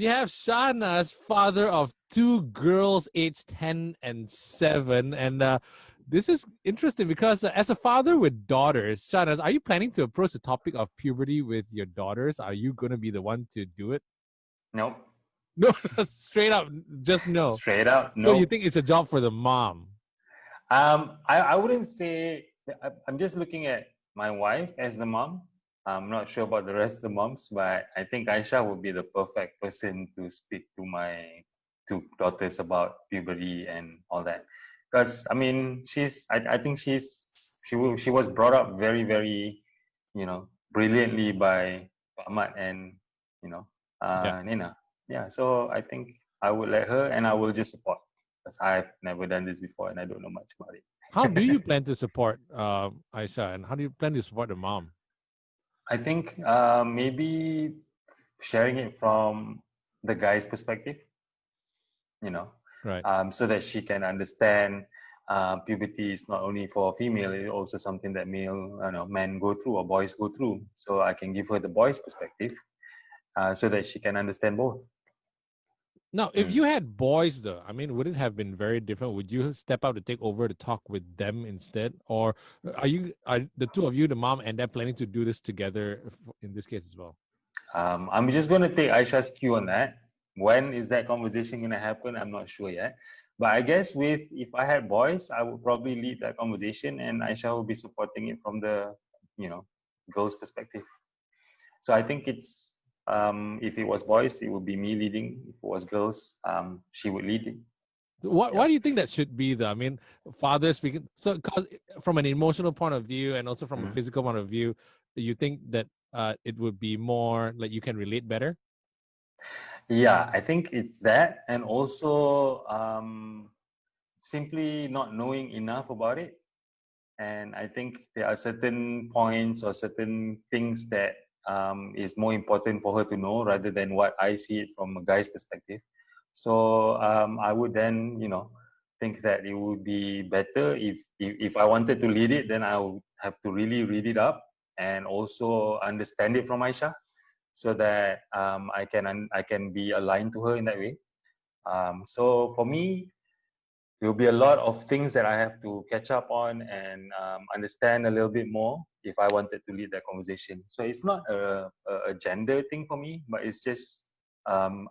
We have Shahnaz, father of two girls aged 10 and 7. And this is interesting because as a father with daughters, Shahnaz, are you planning to approach the topic of puberty with your daughters? Are you going to be the one to do it? Nope. No, straight up, just no. Straight up, So you nope. think it's a job for the mom? I wouldn't say, I'm just looking at my wife as the mom. I'm not sure about the rest of the moms, but I think Aisha would be the perfect person to speak to my two daughters about puberty and all that. Because I mean, I think she was brought up very, very, brilliantly by Ahmad and Yeah. Nina. Yeah, so I think I would let her, and I will just support, because I've never done this before and I don't know much about it. How do you plan to support Aisha, and how do you plan to support the mom? I think maybe sharing it from the guy's perspective, Right. so that she can understand puberty is not only for female, it's also something that men go through or boys go through. So I can give her the boy's perspective, so that she can understand both. Now, if you had boys, though, I mean, would it have been very different? Would you step out to take over to talk with them instead, or are the two of you, the mom and dad, planning to do this together in this case as well? I'm just going to take Aisha's cue on that. When is that conversation going to happen? I'm not sure yet. But I guess if I had boys, I would probably lead that conversation, and Aisha will be supporting it from the, girls' perspective. So I think it's, if it was boys, it would be me leading. If it was girls, she would lead it. Why do you think that should be, though? I mean, father speaking. So, cause from an emotional point of view and also from a physical point of view, you think that it would be more like you can relate better? Yeah, I think it's that, and also simply not knowing enough about it. And I think there are certain points or certain things that is more important for her to know rather than what I see it from a guy's perspective. So I would then, think that it would be better if I wanted to lead it, then I would have to really read it up and also understand it from Aisha, so that I can be aligned to her in that way. So for me, there will be a lot of things that I have to catch up on and understand a little bit more if I wanted to lead that conversation. So it's not a gender thing for me, but it's just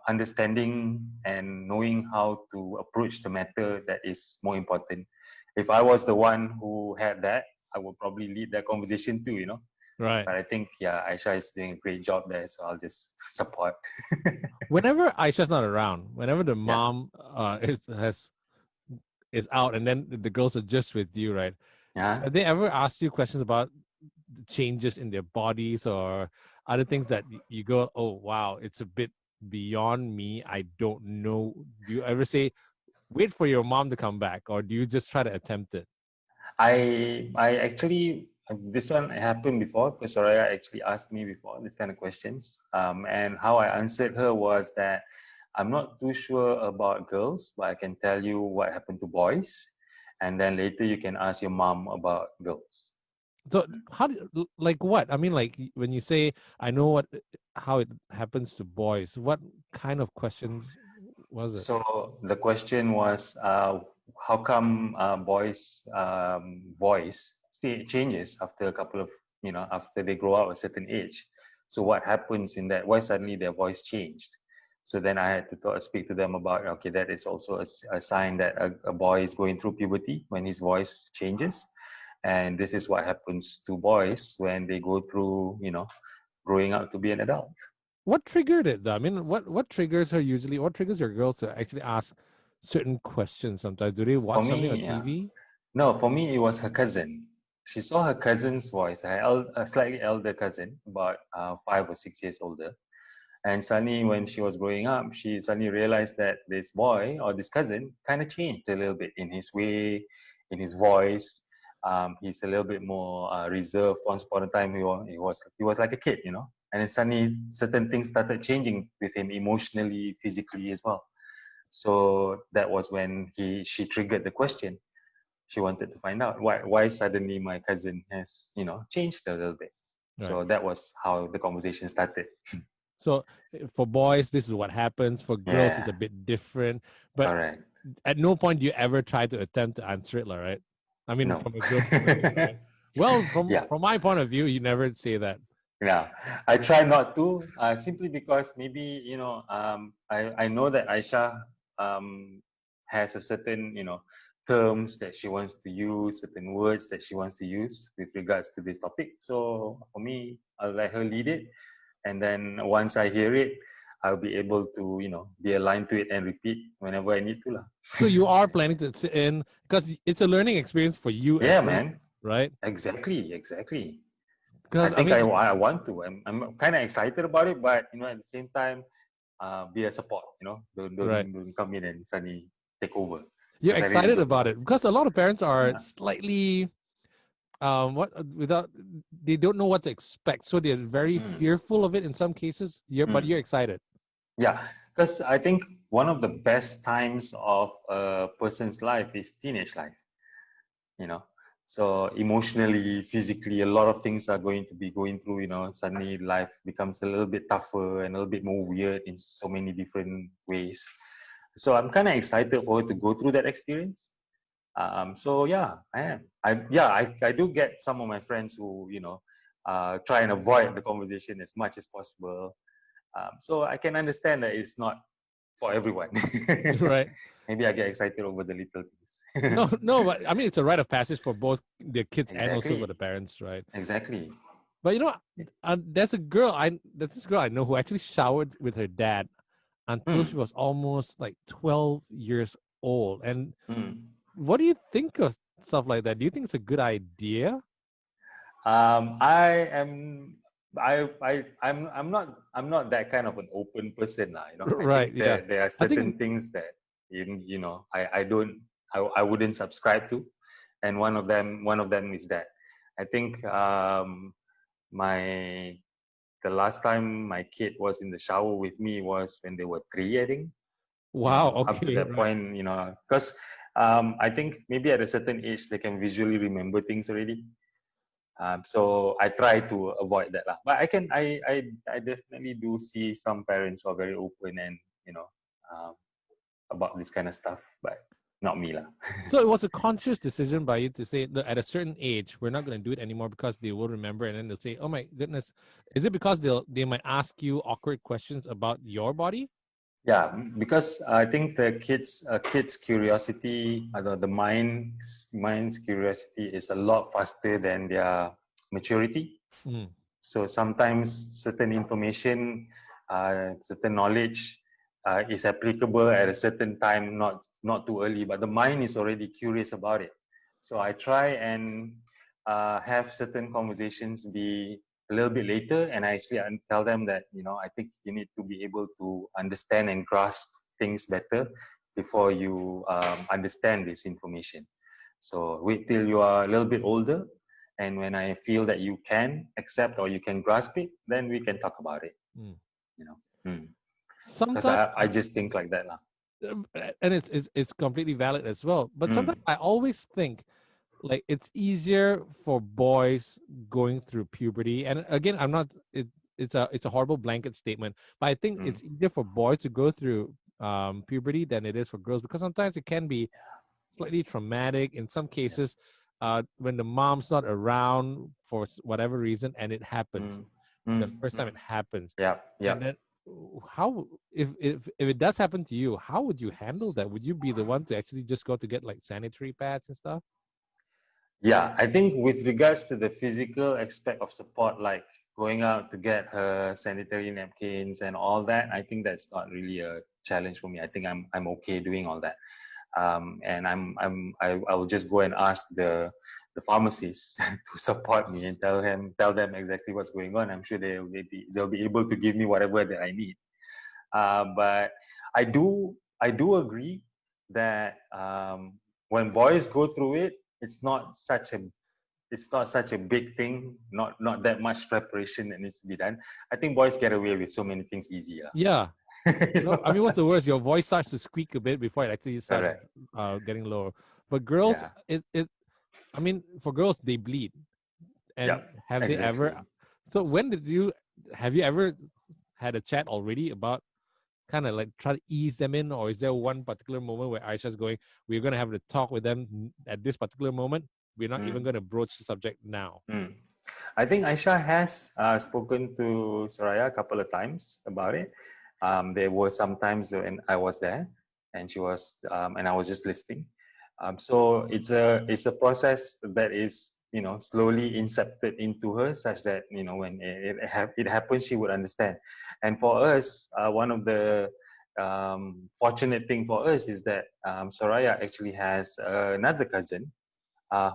understanding and knowing how to approach the matter that is more important. If I was the one who had that, I would probably lead that conversation too, Right. But I think, Aisha is doing a great job there, so I'll just support. Whenever Aisha's not around, whenever the mom is out and then the girls are just with you, right? Yeah. Have they ever asked you questions about the changes in their bodies or other things that you go, oh, wow, it's a bit beyond me. I don't know. Do you ever say, wait for your mom to come back, or do you just try to attempt it? I actually, this one happened before because Soraya actually asked me before this kind of questions. And how I answered her was that I'm not too sure about girls, but I can tell you what happened to boys. And then later you can ask your mom about girls. So like what? I mean, like when you say, I know how it happens to boys, what kind of questions was it? So the question was, how come boys' voice changes after a couple of, after they grow up a certain age? So what happens in that? Why suddenly their voice changed? So then I had to speak to them about, okay, that is also a sign that a boy is going through puberty when his voice changes. And this is what happens to boys when they go through, growing up to be an adult. What triggered it, though? I mean, what triggers your girls to actually ask certain questions sometimes? Do they watch something on TV? No, for me, it was her cousin. She saw her cousin's voice, a slightly elder cousin, about 5 or 6 years older. And suddenly, when she was growing up, she suddenly realized that this boy or this cousin kind of changed a little bit in his way, in his voice. He's a little bit more reserved. Once upon a time, he was like a kid, And then suddenly, certain things started changing with him emotionally, physically as well. So that was when she triggered the question. She wanted to find out why suddenly my cousin has changed a little bit. Right. So that was how the conversation started. So for boys, this is what happens. For girls, it's Yeah, a bit different. But correct. at no point do you ever try to attempt to answer it, right? I mean, No. from a girl's perspective, right? Well, Yeah. from my point of view, you never say that. Yeah, I try not to, simply because maybe, I know that Aisha has a certain, terms that she wants to use, certain words that she wants to use with regards to this topic. So for me, I'll let her lead it. And then once I hear it, I'll be able to, be aligned to it and repeat whenever I need to. Lah. So you are planning to sit in because it's a learning experience for you Yeah, as well, man. right? Exactly, exactly. I Because I think I, mean, I want to. I'm kind of excited about it, but at the same time, be a support. Don't, right. don't don't come in and suddenly take over You're because I really excited don't about know. it because a lot of parents are Yeah. slightly what without they don't know what to expect, so they're very Mm, fearful of it in some cases. But mm. you're excited. Yeah, because I think one of the best times of a person's life is teenage life. You know, so emotionally, physically, a lot of things are going to be going through. Suddenly life becomes a little bit tougher and a little bit more weird in so many different ways. So I'm kind of excited for her to go through that experience. So yeah, I am. I do get some of my friends who try and avoid the conversation as much as possible. So I can understand that it's not for everyone. Right. Maybe I get excited over the little things. No, no, but I mean it's a rite of passage for both the kids and also for Exactly, the parents, right? exactly. But there's this girl I know who actually showered with her dad until she Mm, was almost like 12 years old. And mm. what do you think of stuff like that? Do you think it's a good idea? I am. I'm not that kind of an open person lah. I Right, think yeah. there are I certain think things that I don't I wouldn't subscribe to, and one of them is that I think my the last time my kid was in the shower with me was when they were 3, I think. wow, Up to okay, that right. point, because I think maybe at a certain age they can visually remember things already. So I try to avoid that lah. But I definitely do see some parents who are very open and um, about this kind of stuff, but not me lah. So it was a conscious decision by you to say that at a certain age we're not going to do it anymore because they will remember, and then they'll say, "Oh my goodness," is it because they might ask you awkward questions about your body? Yeah, because I think the kids' curiosity, the mind's curiosity is a lot faster than their maturity. Mm, So sometimes certain information, certain knowledge is applicable at a certain time, not too early, but the mind is already curious about it. So I try and have certain conversations be a little bit later, and I actually tell them that I think you need to be able to understand and grasp things better before you understand this information. So wait till you are a little bit older, and when I feel that you can accept or you can grasp it, then we can talk about it. mm. You know, because Sometimes, I just think like that, lah. and it's completely valid as well. But sometimes Mm, I always think like it's easier for boys going through puberty. And again, I'm not. It's a horrible blanket statement, but I think mm, it's easier for boys to go through puberty than it is for girls because sometimes it can be slightly traumatic in some yeah, cases when the mom's not around for whatever reason and it happens mm, the mm, first time mm. it happens. Yeah, yeah. And then how if it does happen to you, how would you handle that? Would you be the one to actually just go to get like sanitary pads and stuff? Yeah, I think with regards to the physical aspect of support, like going out to get her sanitary napkins and all that, I think that's not really a challenge for me. I think I'm okay doing all that. And I will just go and ask the pharmacist to support me and tell them exactly what's going on. I'm sure they'll be able to give me whatever that I need. But I do agree that when boys go through it, it's not such a big thing, not that much preparation that needs to be done. I think boys get away with so many things easier. Yeah. No, I mean, what's the worst? Your voice starts to squeak a bit before it actually starts Correct. getting lower. But girls, Yeah. I mean, for girls, they bleed. Yeah. And have they ever? Exactly. So when have you ever had a chat already about kind of like try to ease them in, or is there one particular moment where Aisha's going, we're going to have to talk with them at this particular moment? We're not even going to broach the subject now. I think Aisha has spoken to Soraya a couple of times about it. There were some times when I was there, and she was, and I was just listening. So it's a process that is, you know, slowly incepted into her, such that, you know, when it happens, she would understand. And for us, one of the fortunate thing for us is that Soraya actually has another cousin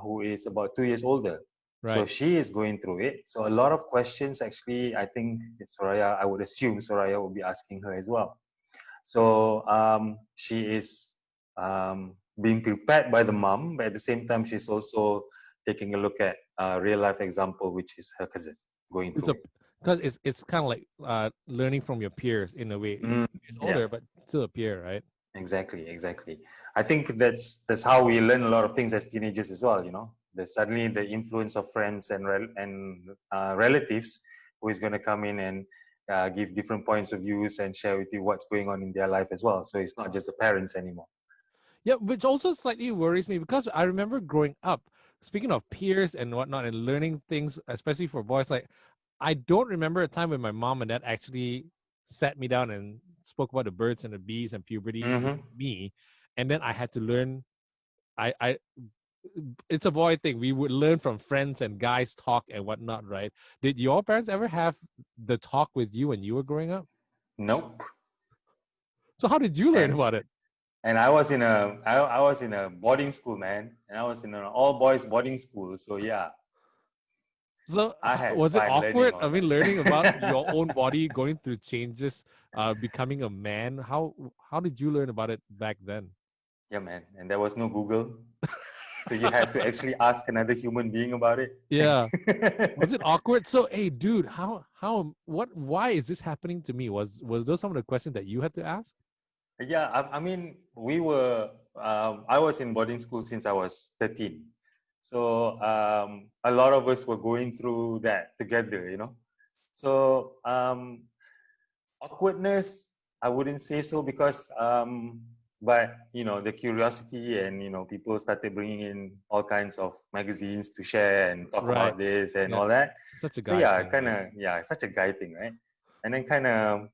who is about 2 years older. Right. So she is going through it. So a lot of questions, actually, I think Soraya, I would assume Soraya will be asking her as well. So she is being prepared by the mom, but at the same time, she's also taking a look at a real life example, which is her cousin going through it. Because it's kind of like learning from your peers in a way. It's older, but still a peer, right? Exactly. I think that's how we learn a lot of things as teenagers as well. You know, there's suddenly the influence of friends and relatives who is going to come in and give different points of views and share with you what's going on in their life as well. So it's not just the parents anymore. Yeah, which also slightly worries me because I remember growing up, speaking of peers and whatnot and learning things, especially for boys, like I don't remember a time when my mom and dad actually sat me down and spoke about the birds and the bees and puberty with me. And then I had to learn. I it's a boy thing. We would learn from friends and guys talk and whatnot, right? Did your parents ever have the talk with you when you were growing up? Nope. So how did you learn about it? And I was in a boarding school, man, and I was in an all boys boarding school. So yeah. So was it awkward? I mean, learning about your own body, going through changes, becoming a man. How did you learn about it back then? Yeah, man, and there was no Google, so you had to actually ask another human being about it. Yeah. Was it awkward? So, hey, dude, why is this happening to me? Was those some of the questions that you had to ask? Yeah, I mean, I was in boarding school since I was 13. So a lot of us were going through that together, you know. So awkwardness, I wouldn't say so, because but you know, the curiosity, and you know, people started bringing in all kinds of magazines to share and talk about this and all that. Such a So guy yeah, thing, kind of, yeah, such a guy thing, right? And then kind of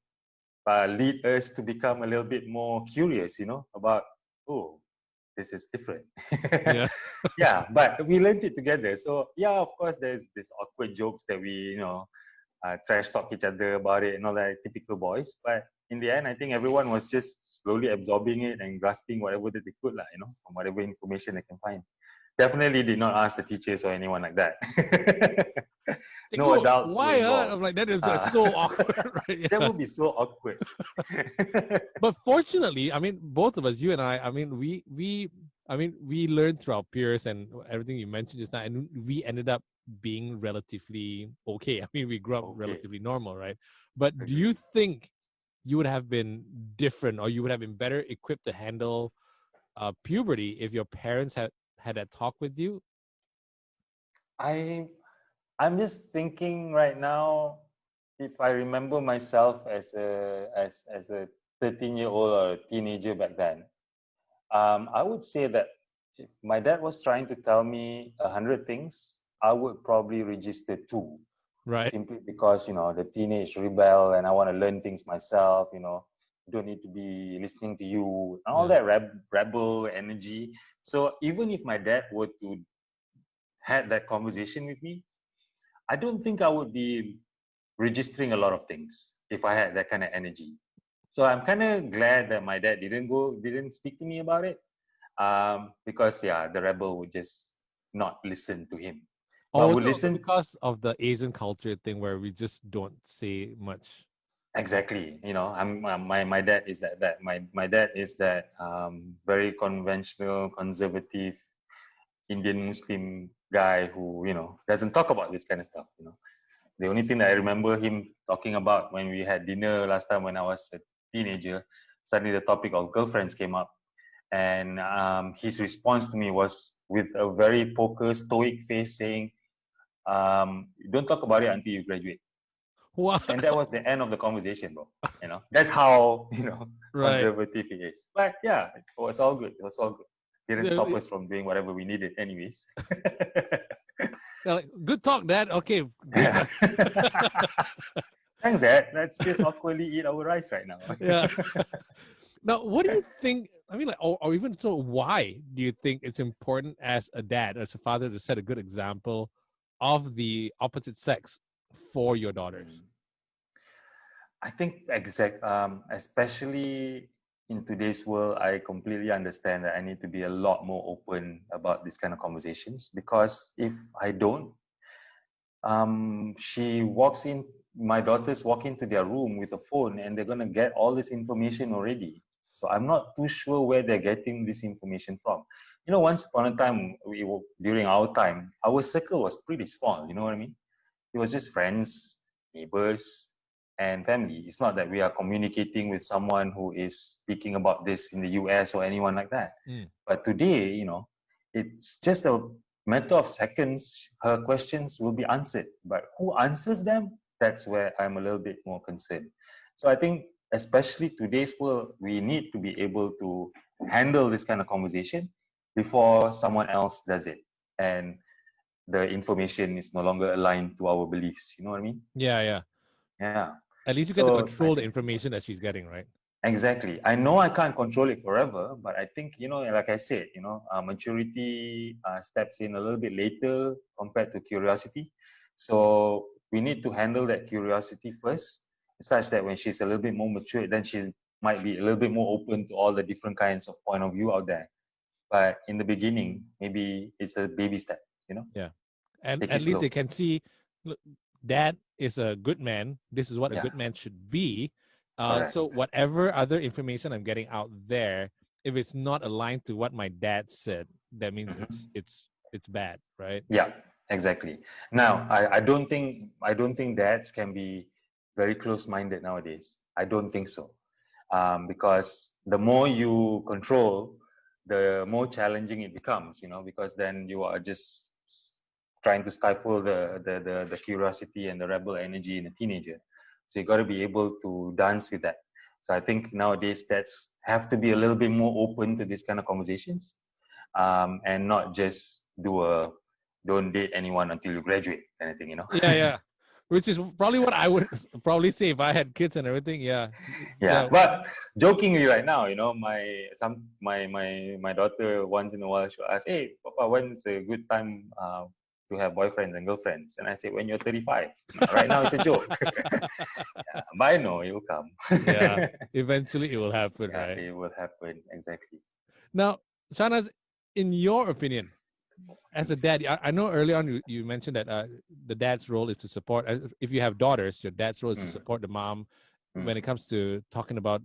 lead us to become a little bit more curious, you know, about, oh, this is different. Yeah. Yeah, but we learned it together. So yeah, of course, there's this awkward jokes that we, you know, trash talk each other about it and all that, typical boys. But in the end, I think everyone was just slowly absorbing it and grasping whatever that they could, you know, from whatever information they can find. Definitely did not ask the teachers or anyone like that. No adults were involved. I'm like, that is so awkward, right? Yeah. That would be so awkward. But fortunately, I mean, both of us, you and I mean, we learned through our peers and everything you mentioned just now, and we ended up being relatively okay. I mean, we grew up relatively normal, right? But do you think you would have been different, or you would have been better equipped to handle puberty if your parents had that talk with you? I'm just thinking right now, if I remember myself as a 13-year-old or a teenager back then, I would say that if my dad was trying to tell me 100 things, I would probably register 2. Right. Simply because, you know, the teenage rebel and I want to learn things myself, you know, don't need to be listening to you, and all that rebel energy. So even if my dad were to had that conversation with me, I don't think I would be registering a lot of things if I had that kind of energy. So I'm kind of glad that my dad didn't speak to me about it, because yeah, the rebel would just not listen to him. But would listen because of the Asian culture thing where we just don't say much. Exactly. You know, my dad is that my dad is that very conventional, conservative Indian Muslim guy who, you know, doesn't talk about this kind of stuff. You know, the only thing that I remember him talking about when we had dinner last time when I was a teenager, suddenly the topic of girlfriends came up, and his response to me was with a very poker stoic face saying, "Don't talk about it until you graduate." Wow. And that was the end of the conversation, bro. That's how, Right. conservative he is. But yeah, it was all good. It was all good. Didn't Yeah, stop us from doing whatever we needed anyways. like, good talk, Dad. Okay, great. Yeah. Thanks, Dad. Let's just awkwardly eat our rice right now. Yeah. Now, what do you think? I mean, like, or even so, why do you think it's important as a dad, as a father, to set a good example of the opposite sex for your daughters? I think especially in today's world, I completely understand that I need to be a lot more open about these kind of conversations, because if I don't, my daughters walk into their room with a phone and they're going to get all this information already. So I'm not too sure where they're getting this information from. Once upon a time, during our time, our circle was pretty small. You know what I mean? It was just friends, neighbors, and family. It's not that we are communicating with someone who is speaking about this in the US or anyone like that. But today, it's just a matter of seconds, her questions will be answered. But who answers them? That's where I'm a little bit more concerned. So I think, especially today's world, we need to be able to handle this kind of conversation before someone else does it. And the information is no longer aligned to our beliefs. You know what I mean? Yeah. Yeah. At least you get to So control the information that she's getting, right? exactly. I know I can't control it forever, but I think, like I said, maturity steps in a little bit later compared to curiosity. So we need to handle that curiosity first, such that when she's a little bit more mature, then she might be a little bit more open to all the different kinds of point of view out there. But in the beginning, maybe it's a baby step, Yeah. And take at it least slow. they can see, look, Dad is a good man. This is what a Yeah. good man should be. Correct. So whatever other information I'm getting out there, if it's not aligned to what my dad said, that means it's bad, right? Yeah, exactly. Now, I don't think dads can be very close-minded nowadays. I don't think so, because the more you control, the more challenging it becomes. Because then you are just trying to stifle the curiosity and the rebel energy in a teenager. So you got to be able to dance with that. So I think nowadays dads have to be a little bit more open to these kind of conversations, and not just don't date anyone until you graduate kind of thing. Yeah. Which is probably what I would probably say if I had kids and everything. Yeah. Yeah, but jokingly right now, my daughter once in a while she'll ask, "Hey, Papa, when's a good time to have boyfriends and girlfriends?" And I say, "When you're 35." Right now, it's a joke. Yeah, but I know it will come. Yeah. Eventually it will happen, Yeah, right? it will happen, exactly. Now, Shahnaz, in your opinion, as a dad, I know early on you mentioned that the dad's role is to support. If you have daughters, your dad's role is to support the mom when it comes to talking about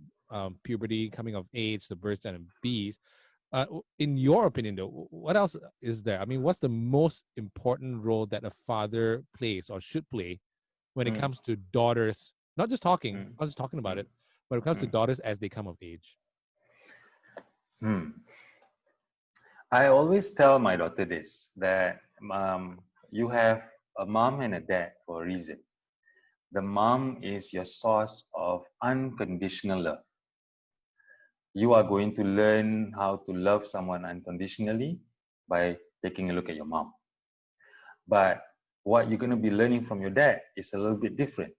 puberty, coming of age, the births and bees. In your opinion, though, what else is there? I mean, what's the most important role that a father plays or should play when it comes to daughters? Not just talking about it, but when it comes to daughters as they come of age. I always tell my daughter this, that you have a mom and a dad for a reason. The mom is your source of unconditional love. You are going to learn how to love someone unconditionally by taking a look at your mom. But what you're going to be learning from your dad is a little bit different,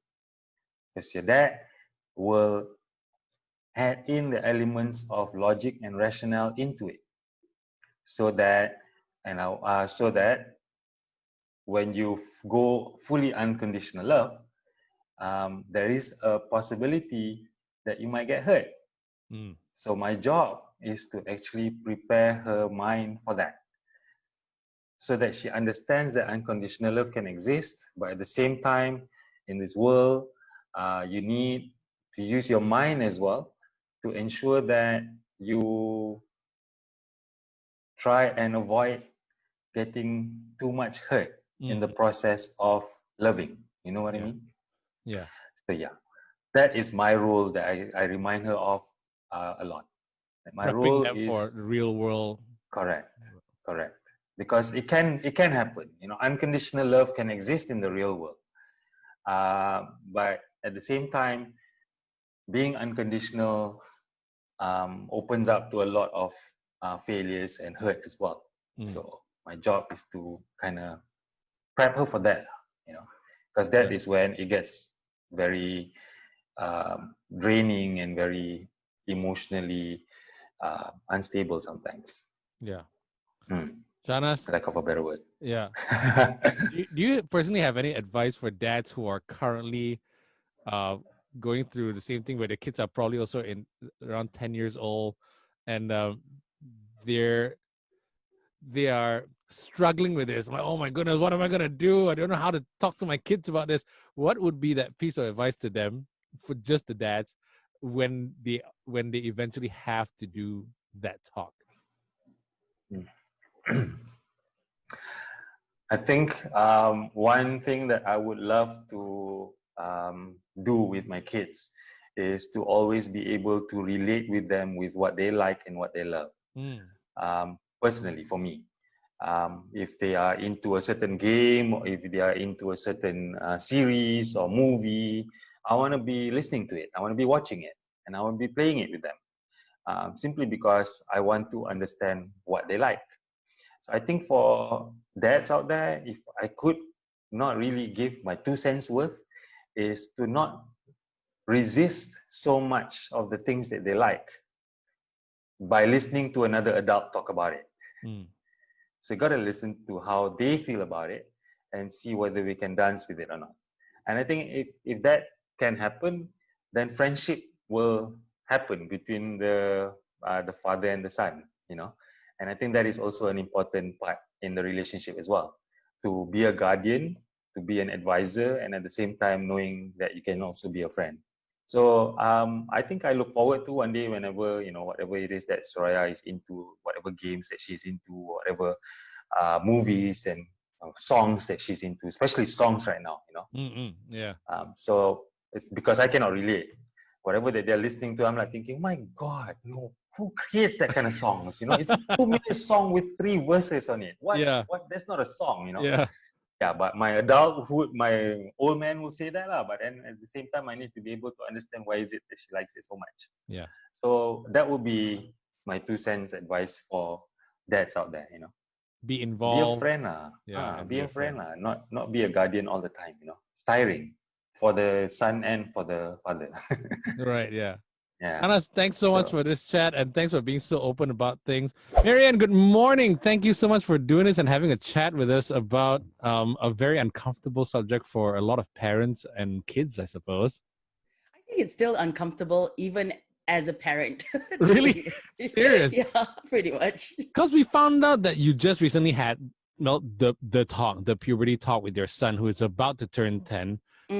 because your dad will add in the elements of logic and rationale into it, so that when you go fully unconditional love, there is a possibility that you might get hurt. So my job is to actually prepare her mind for that, so that she understands that unconditional love can exist, but at the same time, in this world, you need to use your mind as well to ensure that you try and avoid getting too much hurt in the process of loving. You know what I mean? Yeah. So yeah, that is my role that I remind her of a lot. My Prepping role them for is the real world. correct, because it can happen. Unconditional love can exist in the real world, But at the same time, being unconditional opens up to a lot of failures and hurt as well. So my job is to kind of prep her for that, because that is when it gets very draining and very emotionally unstable sometimes. Yeah. Hmm. Shahnaz? Lack of a better word. Yeah. do you personally have any advice for dads who are currently going through the same thing, where their kids are probably also in around 10 years old, and they are struggling with this? I'm like, oh my goodness, what am I gonna do? I don't know how to talk to my kids about this. What would be that piece of advice to them, for just the dads, when they eventually have to do that talk? I think one thing that I would love to do with my kids is to always be able to relate with them with what they like and what they love. Personally, for me, if they are into a certain game, or if they are into a certain series or movie, I want to be listening to it. I want to be watching it, and I want to be playing it with them, simply because I want to understand what they like. So I think for dads out there, if I could not really give my 2 cents worth, is to not resist so much of the things that they like by listening to another adult talk about it. So you got to listen to how they feel about it and see whether we can dance with it or not. And I think if that can happen, then friendship will happen between the father and the son, And I think that is also an important part in the relationship as well, to be a guardian, to be an advisor, and at the same time knowing that you can also be a friend. So I think I look forward to one day, whenever, whatever it is that Soraya is into, whatever games that she's into, whatever movies and songs that she's into, especially songs right now, Yeah. So it's because I cannot relate. Whatever that they're listening to, I'm like thinking, my God, who creates that kind of songs? It's a 2 minute song with 3 verses on it. What? Yeah. What? That's not a song, Yeah. Yeah, but my adulthood, my old man will say that lah. But then at the same time, I need to be able to understand why is it that she likes it so much. Yeah. So that would be my 2 cents advice for dads out there. Be Be a involved. friend lah. Yeah, Be a friend lah. Not be a guardian all the time. It's tiring for the son and for the father. Right. Yeah. Yeah. Shahnaz, thanks so much for this chat, and thanks for being so open about things. Marianne, good morning. Thank you so much for doing this and having a chat with us about a very uncomfortable subject for a lot of parents and kids, I suppose. I think it's still uncomfortable, even as a parent. Really? Serious? Yeah, pretty much. Because we found out that you just recently had the puberty talk with your son, who is about to turn 10.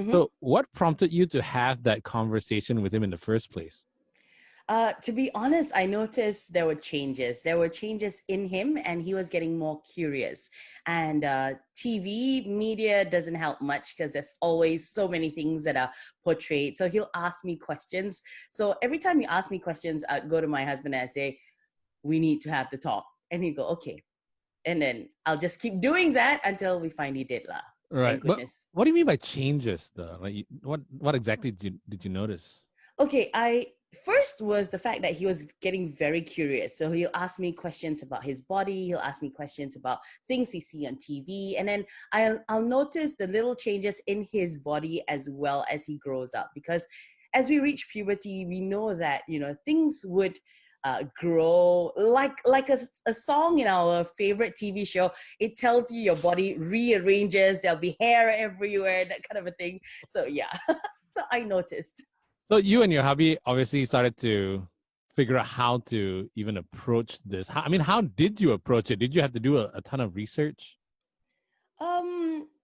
So what prompted you to have that conversation with him in the first place? To be honest, I noticed there were changes. There were changes in him, and he was getting more curious. And TV media doesn't help much, because there's always so many things that are portrayed. So he'll ask me questions. So every time he asks me questions, I'd go to my husband and I say, we need to have the talk. And he'd go, okay. And then I'll just keep doing that until we finally did lah. Right. But what do you mean by changes, though? Like, what exactly did you notice? Okay, first was the fact that he was getting very curious. So he'll ask me questions about his body. He'll ask me questions about things he see on TV. And then I'll notice the little changes in his body as well as he grows up. Because as we reach puberty, we know that, things would grow like a song in our favorite TV show. It tells you your body rearranges. There'll be hair everywhere, that kind of a thing. So yeah, so I noticed. So you and your hubby obviously started to figure out how to even approach this. How did you approach it? Did you have to do a ton of research?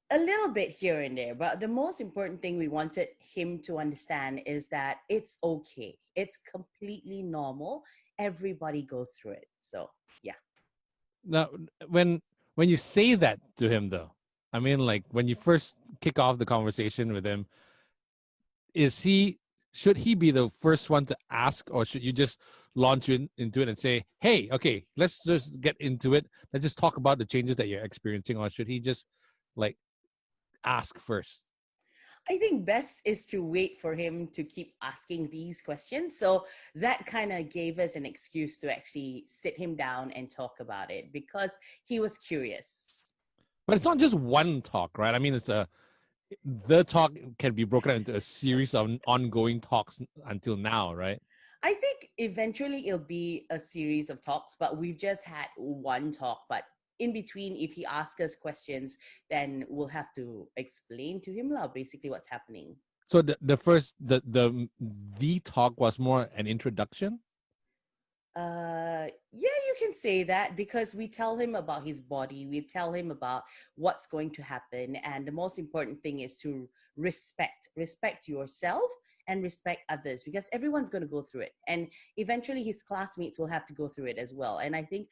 A little bit here and there, but the most important thing we wanted him to understand is that it's okay. It's completely normal. Everybody goes through it. So yeah. Now, when you say that to him, though, like when you first kick off the conversation with him, should he be the first one to ask, or should you just launch into it and say, hey, okay, let's just get into it. Let's just talk about the changes that you're experiencing, or should he just ask first? I think best is to wait for him to keep asking these questions. So that kind of gave us an excuse to actually sit him down and talk about it because he was curious. But it's not just one talk, right? I mean, the talk can be broken up into a series of ongoing talks until now, right? I think eventually it'll be a series of talks, but we've just had one talk. But in between, if he asks us questions, then we'll have to explain to him basically what's happening. So the first the talk was more an introduction. Yeah, you can say that because we tell him about his body, we tell him about what's going to happen, and the most important thing is to respect yourself and respect others because everyone's going to go through it, and eventually his classmates will have to go through it as well. And I think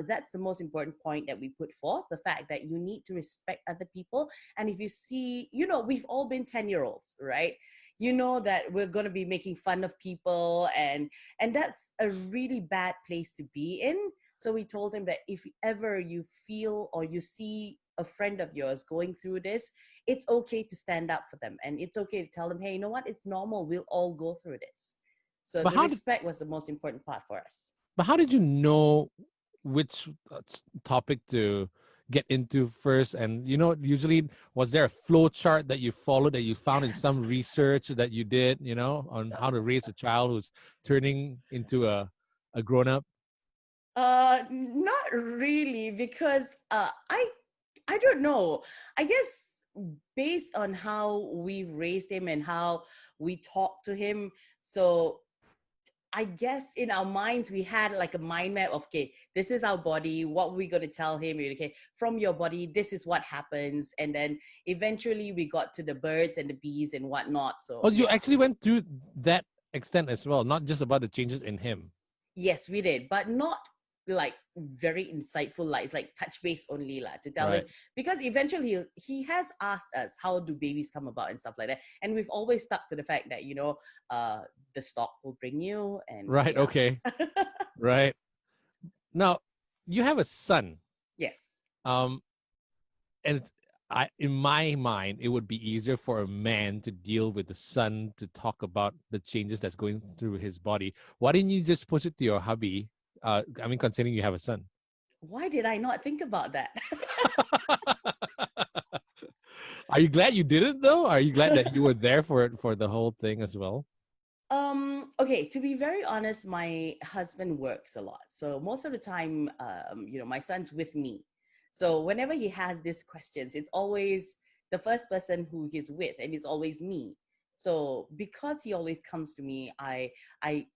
that's the most important point that we put forth, the fact that you need to respect other people. And if you see, we've all been 10-year-olds, right? You know that we're going to be making fun of people, and that's a really bad place to be in. So we told him that if ever you feel or you see a friend of yours going through this, it's okay to stand up for them, and it's okay to tell them, hey, you know what, it's normal, we'll all go through this. So But the respect was the most important part for us. But how did you know which topic to get into first? And usually, was there a flow chart that you followed that you found in some research that you did, on how to raise a child who's turning into a grown up? Not really, because I don't know. I guess based on how we raised him and how we talked to him, so I guess in our minds, we had like a mind map of, okay, this is our body. What we're going to tell him, okay, from your body, this is what happens. And then eventually we got to the birds and the bees and whatnot. So, Oh, you actually went through that extent as well, not just about the changes in him. yes, we did, but not like very insightful, like it's like touch base only to tell him, because eventually he has asked us how do babies come about and stuff like that, and we've always stuck to the fact that the stock will bring you, and right. yeah. Okay. Right. Now you have a son. Yes. And in my mind, it would be easier for a man to deal with the son to talk about the changes that's going through his body. Why didn't you just push it to your hubby? Considering you have a son. Why did I not think about that? Are you glad you didn't though? Are you glad that you were there for the whole thing as well? Okay, to be very honest, my husband works a lot. So most of the time, my son's with me. So whenever he has these questions, it's always the first person who he's with, and it's always me. So because he always comes to me, I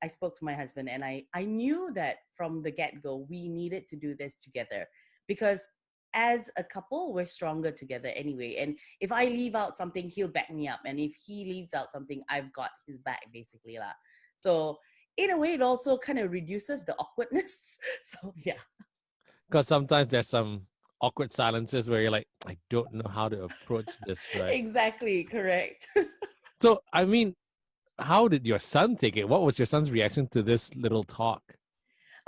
spoke to my husband, and I knew that from the get-go, we needed to do this together, because as a couple, we're stronger together anyway. And if I leave out something, he'll back me up. And if he leaves out something, I've got his back, basically. So in a way, it also kind of reduces the awkwardness. So yeah. Because sometimes there's some awkward silences where you're like, I don't know how to approach this, right? Exactly, correct. So, how did your son take it? What was your son's reaction to this little talk?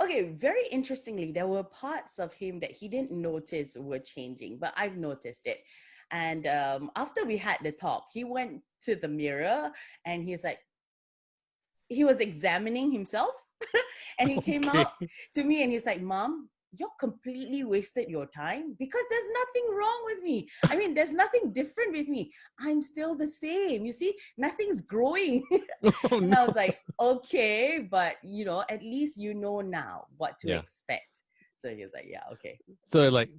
Okay, very interestingly, there were parts of him that he didn't notice were changing, but I've noticed it. And after we had the talk, he went to the mirror and he was examining himself. And he came out to me and he's like, Mom, you're completely wasted your time, because there's nothing wrong with me. I mean, there's nothing different with me. I'm still the same. You see, nothing's growing. Oh, And no. I was like, okay, but at least you know now what to expect. So he was like, yeah, okay. So like,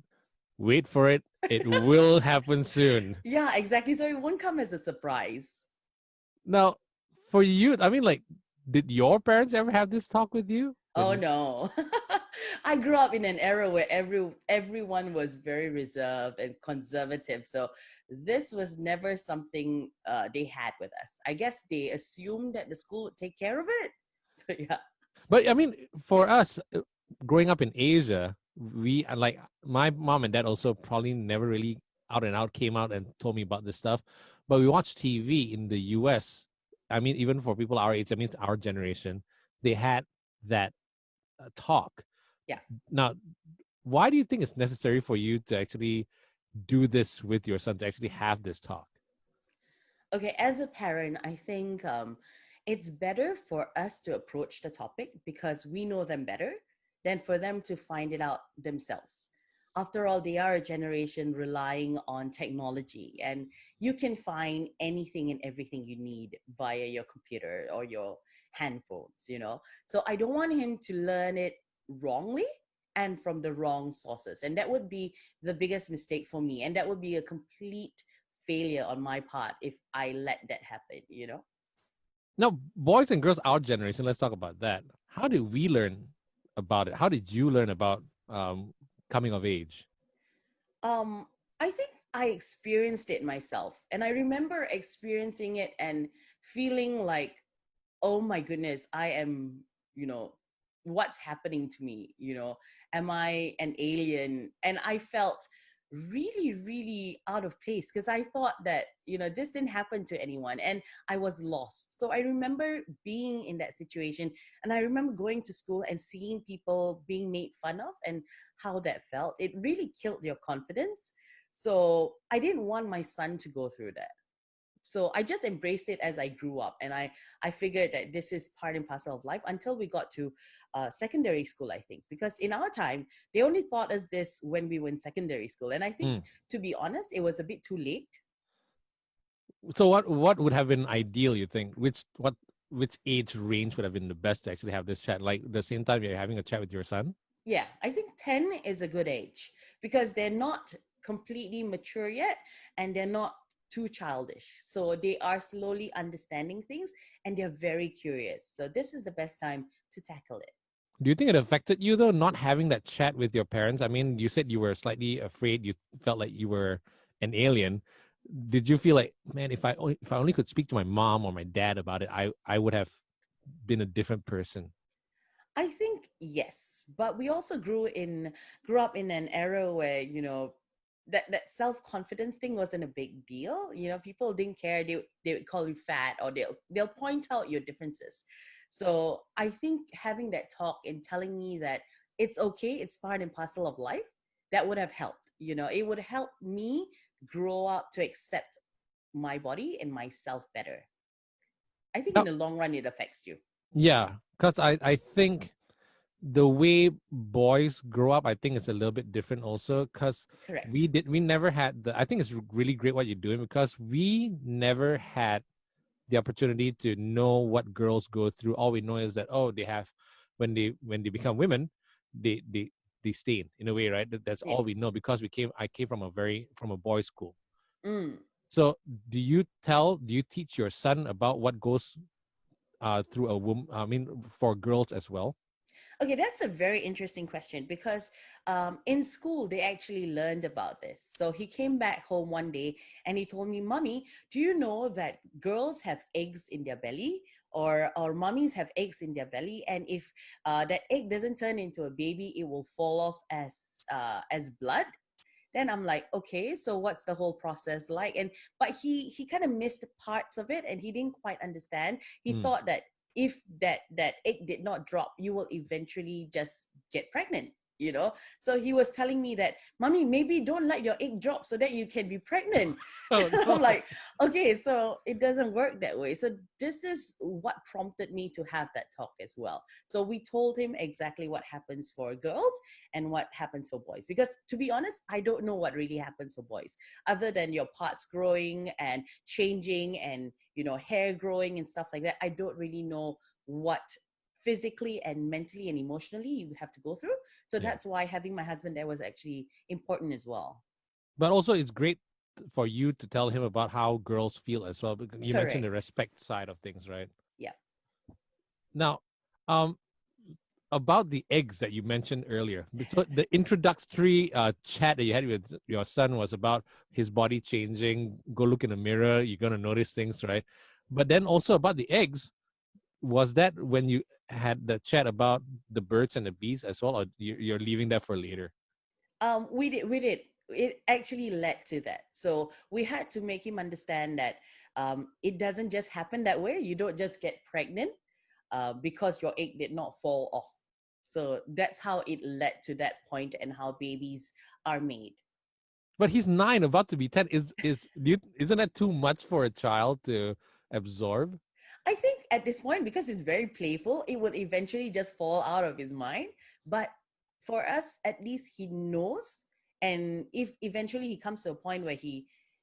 wait for it. It will happen soon. Yeah, exactly. So it won't come as a surprise. Now, for you, did your parents ever have this talk with you? Oh no. I grew up in an era where everyone was very reserved and conservative. So this was never something they had with us. I guess they assumed that the school would take care of it. So yeah. But for us, growing up in Asia, we like my mom and dad also probably never really out and out came out and told me about this stuff. But we watched TV in the US. Even for people our age, it's our generation, they had that talk. Yeah. Now, why do you think it's necessary for you to actually do this with your son, to actually have this talk? Okay, as a parent, I think it's better for us to approach the topic because we know them better than for them to find it out themselves. After all, they are a generation relying on technology, and you can find anything and everything you need via your computer or your handphones, you know. So I don't want him to learn it wrongly and from the wrong sources. And that would be the biggest mistake for me. And that would be a complete failure on my part if I let that happen, you know? Now, boys and girls, our generation, let's talk about that. How did we learn about it? How did you learn about coming of age? Um, I think I experienced it myself. And I remember experiencing it and feeling like, oh my goodness, I am, you know, what's happening to me? You know, am I an alien? And I felt really, really out of place because I thought that, you know, this didn't happen to anyone and I was lost. So I remember being in that situation and I remember going to school and seeing people being made fun of and how that felt. It really killed your confidence. So I didn't want my son to go through that. So I just embraced it as I grew up, and I figured that this is part and parcel of life until we got to secondary school, I think, because in our time they only taught us this when we were in secondary school, and I think, Mm. to be honest, it was a bit too late. So what would have been ideal, you think? Which age range would have been the best to actually have this chat? Like the same time you're having a chat with your son? Yeah, I think 10 is a good age because they're not completely mature yet and they're not too childish. So they are slowly understanding things and they're very curious. So this is the best time to tackle it. Do you think it affected you though, not having that chat with your parents? I mean, you said you were slightly afraid. You felt like you were an alien. Did you feel like, man, if I only could speak to my mom or my dad about it, I would have been a different person? I think yes, but we also grew up in an era where, you know, that self-confidence thing wasn't a big deal. You know, people didn't care. They would call you fat or they'll point out your differences. So I think having that talk and telling me that it's okay, it's part and parcel of life, that would have helped. You know, it would help me grow up to accept my body and myself better. I think in Now, the long run it affects you. yeah, because I think the way boys grow up, I think it's a little bit different also because Correct. we never had I think it's really great what you're doing because we never had the opportunity to know what girls go through. All we know is that, oh, they have, when they become women, they stain in a way, right? That's Yeah. all we know because I came from a boys' school. Mm. So do you teach your son about what goes through a woman, I mean, for girls as well? Okay, that's a very interesting question because in school they actually learned about this. So he came back home one day and he told me, "Mommy, do you know that girls have eggs in their belly, or mummies have eggs in their belly, and if that egg doesn't turn into a baby, it will fall off as blood?" Then I'm like, okay, so what's the whole process like? And but he kind of missed parts of it and he didn't quite understand. He Mm. thought that if that egg did not drop, you will eventually just get pregnant, you know. So he was telling me that, "Mommy, maybe don't let your egg drop so that you can be pregnant." Oh I'm no. like, okay, so it doesn't work that way. So this is what prompted me to have that talk as well. So we told him exactly what happens for girls and what happens for boys, because to be honest, I don't know what really happens for boys other than your parts growing and changing and, you know, hair growing and stuff like that. I don't really know what physically and mentally and emotionally you have to go through. So Yeah. that's why having my husband there was actually important as well. But also, it's great for you to tell him about how girls feel as well. Because you mentioned the Correct. respect side of things, right? Yeah. Now, um, about the eggs that you mentioned earlier. So the introductory chat that you had with your son was about his body changing. Go look in the mirror. You're gonna notice things, right? But then also about the eggs. Was that when you had the chat about the birds and the bees as well, or you're leaving that for later? We did. It actually led to that. So we had to make him understand that it doesn't just happen that way. You don't just get pregnant because your egg did not fall off. So that's how it led to that point and how babies are made. But he's 9, about to be 10. Isn't that too much for a child to absorb? I think at this point, because it's very playful, it would eventually just fall out of his mind. But for us, at least he knows. And if eventually he comes to a point where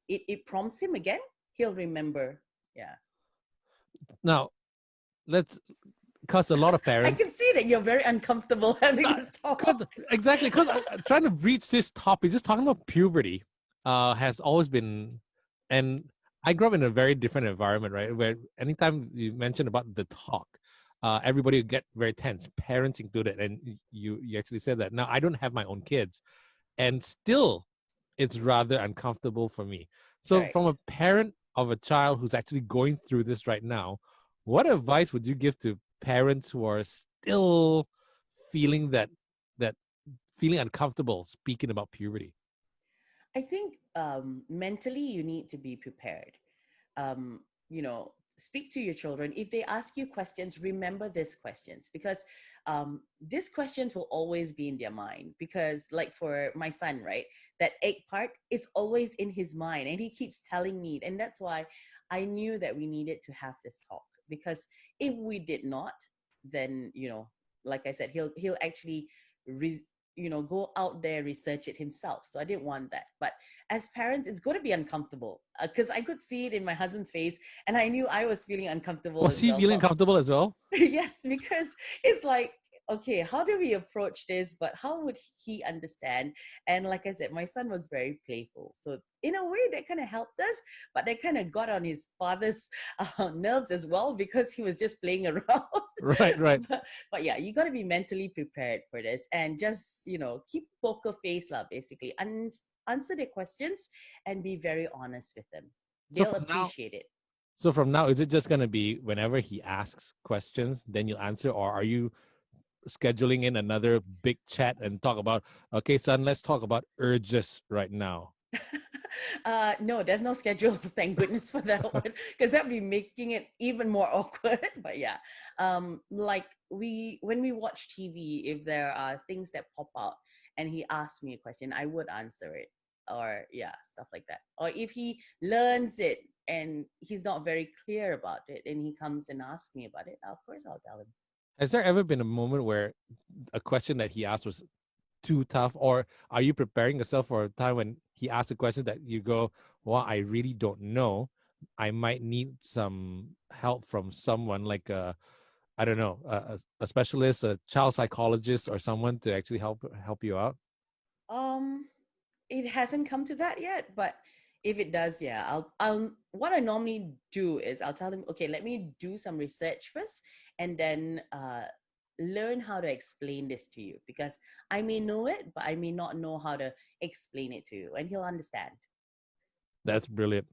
it prompts him again, he'll remember. Yeah. Now, because a lot of I parents, can see that you're very uncomfortable having this talk. exactly, because I'm trying to reach this topic, just talking about puberty, has always been, and I grew up in a very different environment, right? Where anytime you mention about the talk, everybody would get very tense, parents included, and you actually said that. Now I don't have my own kids, and still, it's rather uncomfortable for me. So, Correct. from a parent of a child who's actually going through this right now, what advice would you give to parents who are still feeling that feeling uncomfortable speaking about puberty? I think mentally you need to be prepared. Um, Speak to your children. If they ask you questions, remember these questions, because these questions will always be in their mind. Because, like for my son, right, that egg part is always in his mind, and he keeps telling me. And that's why I knew that we needed to have this talk. Because if we did not, then like I said, he'll actually go out there, research it himself. So I didn't want that. But as parents, it's going to be uncomfortable, because I could see it in my husband's face, and I knew I was feeling uncomfortable Was as he well. feeling But comfortable as well? yes, because it's like, okay, how do we approach this? But how would he understand? And like I said, my son was very playful. So in a way, that kind of helped us, but that kind of got on his father's nerves as well, because he was just playing around. Right, right. But yeah, you got to be mentally prepared for this, and just, keep poker face, lah, basically. Answer their questions and be very honest with them. So They'll from now, appreciate it. so from now, is it just gonna be whenever he asks questions, then you'll answer, or are you scheduling in another big chat and talk about, okay, son, let's talk about urges right now? No, there's no schedules. Thank goodness for that one, because that'd be making it even more awkward. But yeah, like when we watch TV, if there are things that pop out and he asks me a question, I would answer it, or yeah, stuff like that. Or if he learns it and he's not very clear about it, and he comes and asks me about it, of course I'll tell him. Has there ever been a moment where a question that he asked was too tough, or are you preparing yourself for a time when he asks a question that you go, well, I really don't know, I might need some help from someone, like I don't know, a specialist, a child psychologist, or someone to actually help you out? Um, it hasn't come to that yet, but if it does, yeah, I'll what I normally do is I'll tell them, okay, let me do some research first, and then learn how to explain this to you, because I may know it, but I may not know how to explain it to you, and he'll understand. That's brilliant.